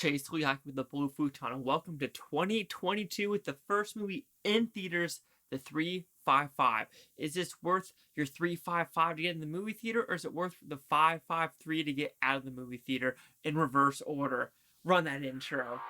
Chase Leak with the Blue Futon, and welcome to 2022 with the first movie in theaters, the 355. Is this worth your 355 to get in the movie theater, or is it worth the 553 to get out of the movie theater in reverse order? Run that intro.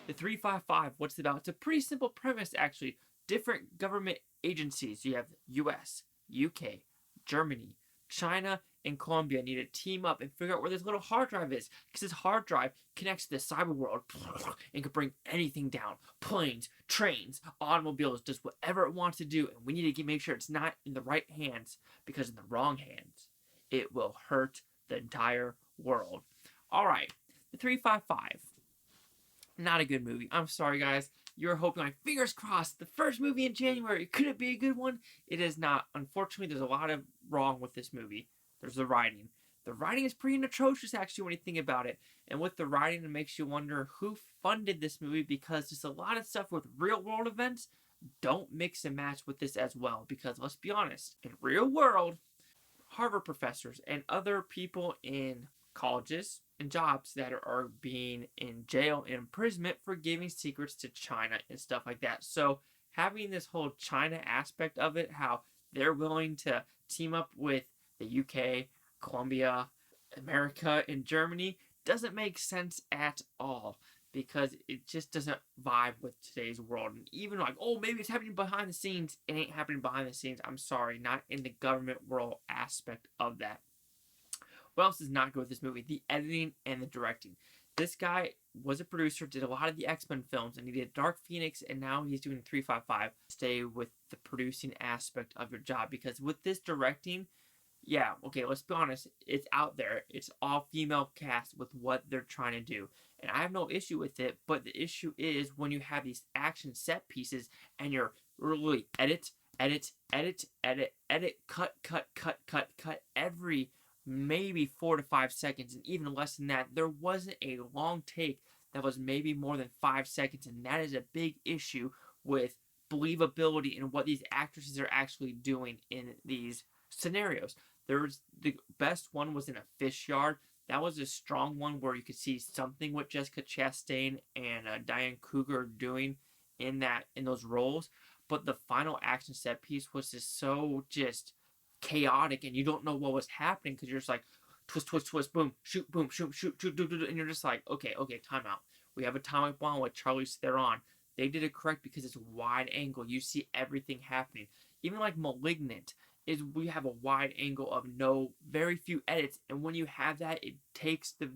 The 355, what's it about? It's a pretty simple premise, actually. Different government agencies. You have US, UK, Germany, China, and Colombia need to team up and figure out where this little hard drive is. Because this hard drive connects to the cyber world and can bring anything down. Planes, trains, automobiles, does whatever it wants to do. And we need to make sure it's not in the right hands. Because in the wrong hands, it will hurt the entire world. Alright, the 355. Not a good movie. I'm sorry, guys. You're hoping, like, fingers crossed, the first movie in January, could it be a good one? It is not. Unfortunately, there's a lot of wrong with this movie. There's the writing. The writing is pretty atrocious, actually, when you think about it. And with the writing, it makes you wonder who funded this movie, because there's a lot of stuff with real-world events don't mix and match with this as well. Because, let's be honest, in real world, Harvard professors and other people in colleges and jobs that are being in jail and imprisonment for giving secrets to China and stuff like that. So having this whole China aspect of it, how they're willing to team up with the UK, Colombia, America, and Germany, doesn't make sense at all, because it just doesn't vibe with today's world. And even like, oh, maybe it's happening behind the scenes, it ain't happening behind the scenes. I'm sorry, not in the government world aspect of that. What else is not good with this movie? The editing and the directing. This guy was a producer, did a lot of the X-Men films, and he did Dark Phoenix, and now he's doing 355. Stay with the producing aspect of your job, because with this directing, yeah, okay, let's be honest, it's out there. It's all female cast with what they're trying to do. And I have no issue with it, but the issue is when you have these action set pieces and you're really edit, cut every maybe 4 to 5 seconds, and even less than that. There wasn't a long take that was maybe more than 5 seconds, and that is a big issue with believability and what these actresses are actually doing in these scenarios. There's the best one was in a fish yard. That was a strong one where you could see something what Jessica Chastain and Diane Kruger doing in those roles. But the final action set piece was just chaotic, and you don't know what was happening, because you're just like twist, boom, shoot, and you're just like, okay, time out. We have Atomic Blonde with Charlize Theron. They did it correct because it's wide angle. You see everything happening. Even like Malignant is, we have a wide angle of very few edits, and when you have that, it puts the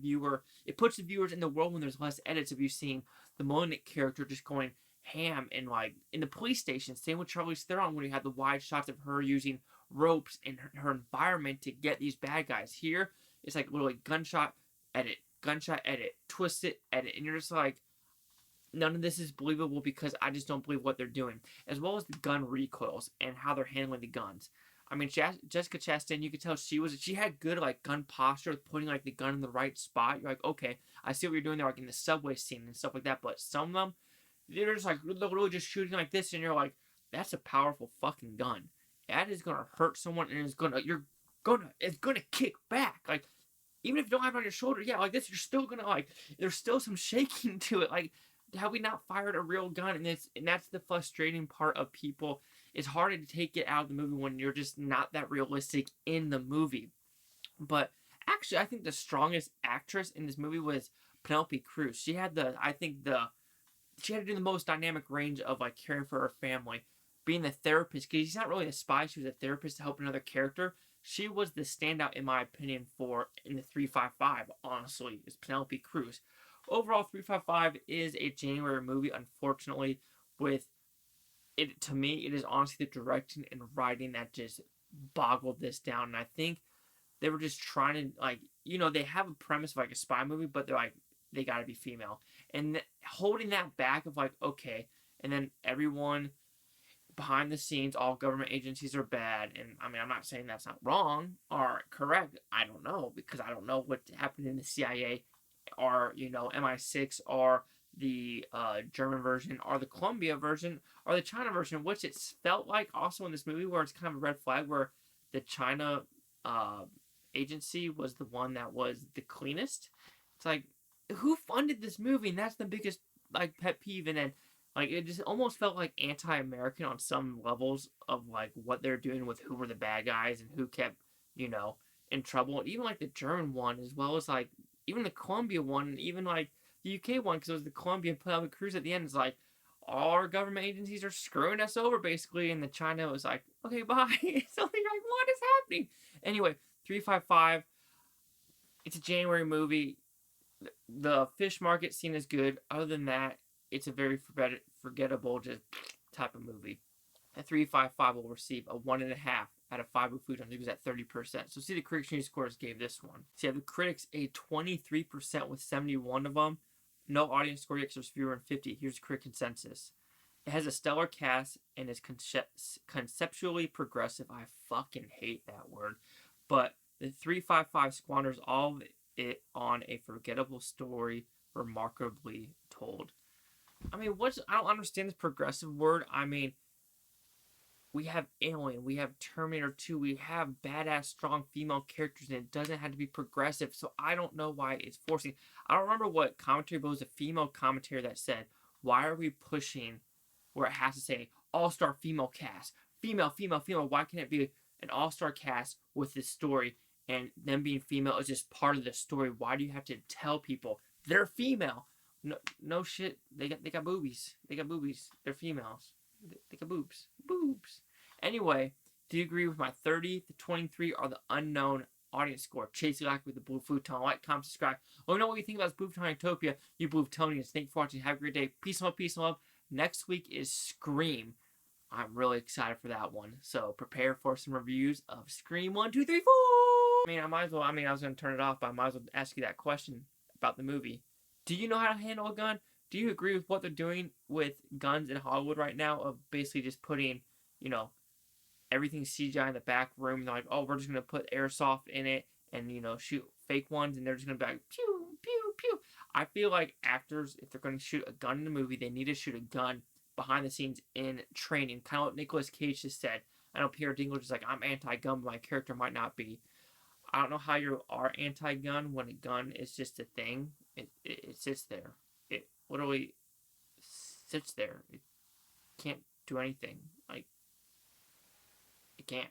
viewers in the world when there's less edits of you seeing the Malignant character just going ham and like in the police station. Same with Charlize Theron when you have the wide shots of her using ropes in her environment to get these bad guys. Here, it's like literally gunshot, edit, twist it, edit, and you're just like, none of this is believable, because I just don't believe what they're doing. As well as the gun recoils and how they're handling the guns. I mean, Jessica Chastain, you could tell she had good like gun posture, putting like the gun in the right spot. You're like, okay, I see what you're doing there, like in the subway scene and stuff like that. But some of them, they're just like literally just shooting like this, and you're like, that's a powerful fucking gun. That is gonna hurt someone, and it's gonna kick back. Like, even if you don't have it on your shoulder, yeah, like this, you're still gonna like, there's still some shaking to it. Like, have we not fired a real gun? And that's the frustrating part of people. It's harder to take it out of the movie when you're just not that realistic in the movie. But actually, I think the strongest actress in this movie was Penélope Cruz. She had to do the most dynamic range of like caring for her family, being the therapist, because she's not really a spy, she was a therapist to help another character. She was the standout, in my opinion, in the 355, honestly, is Penélope Cruz. Overall, 355 is a January movie, unfortunately. With it, to me, it is honestly the directing and writing that just boggled this down. And I think they were just trying to, like, they have a premise of like a spy movie, but they're like, they gotta be female. And holding that back of like, okay, and then everyone behind the scenes, all government agencies are bad. And I mean, I'm not saying that's not wrong or correct. I don't know, because I don't know what happened in the CIA or, MI6 or the German version or the Columbia version or the China version, which it felt like also in this movie where it's kind of a red flag where the China uh, agency was the one that was the cleanest. It's like, who funded this movie? And that's the biggest like pet peeve. And then like it just almost felt like anti-American on some levels of like what they're doing with who were the bad guys and who kept, you know, in trouble. And even like the German one, as well as like even the Columbia one, and even like the UK one, because it was the Columbia Penélope Cruz at the end. It's like all our government agencies are screwing us over basically, and the China was like, okay, bye. So they're like, what is happening? Anyway, 355. It's a January movie. The fish market scene is good. Other than that, it's a very forgettable just type of movie. A 355 will receive a 1.5 out of 5 with Futon. I think it was at 30%. So see the critics' news scores gave this one. So you have the critics a 23% with 71 of them. No audience score yet because there's fewer than 50. Here's the critic consensus. It has a stellar cast and is conceptually progressive. I fucking hate that word. But the 355 squanders all of it on a forgettable story remarkably told. I mean, I don't understand this progressive word. I mean, we have Alien, we have Terminator 2, we have badass, strong female characters, and it doesn't have to be progressive, so I don't know why it's forcing. I don't remember what commentary, but it was a female commentator that said, why are we pushing where it has to say all-star female cast? Female, female, female. Why can't it be an all-star cast with this story, and them being female is just part of the story? Why do you have to tell people they're female? No shit. They got boobies. They got boobies. They're females. They got boobs. Boobs. Anyway, do you agree with my 30 to 23 or the unknown audience score? Chase Lack with the Blue Futon. Like, comment, subscribe. Let me know what you think about this Blue Futon Utopia. You Blue Futonians. Thank you for watching. Have a great day. Peace and love. Peace and love. Next week is Scream. I'm really excited for that one. So prepare for some reviews of Scream 1, 2, 3, 4. I was going to turn it off, but I might as well ask you that question about the movie. Do you know how to handle a gun? Do you agree with what they're doing with guns in Hollywood right now of basically just putting, you know, everything CGI in the back room? They're like, oh, we're just going to put airsoft in it and, you know, shoot fake ones, and they're just going to be like, pew, pew, pew. I feel like actors, if they're going to shoot a gun in a movie, they need to shoot a gun behind the scenes in training. Kind of what Nicolas Cage just said. I know Peter Dinklage is like, I'm anti-gun, but my character might not be. I don't know how you are anti-gun when a gun is just a thing. It sits there. It literally sits there. It can't do anything. Like, it can't.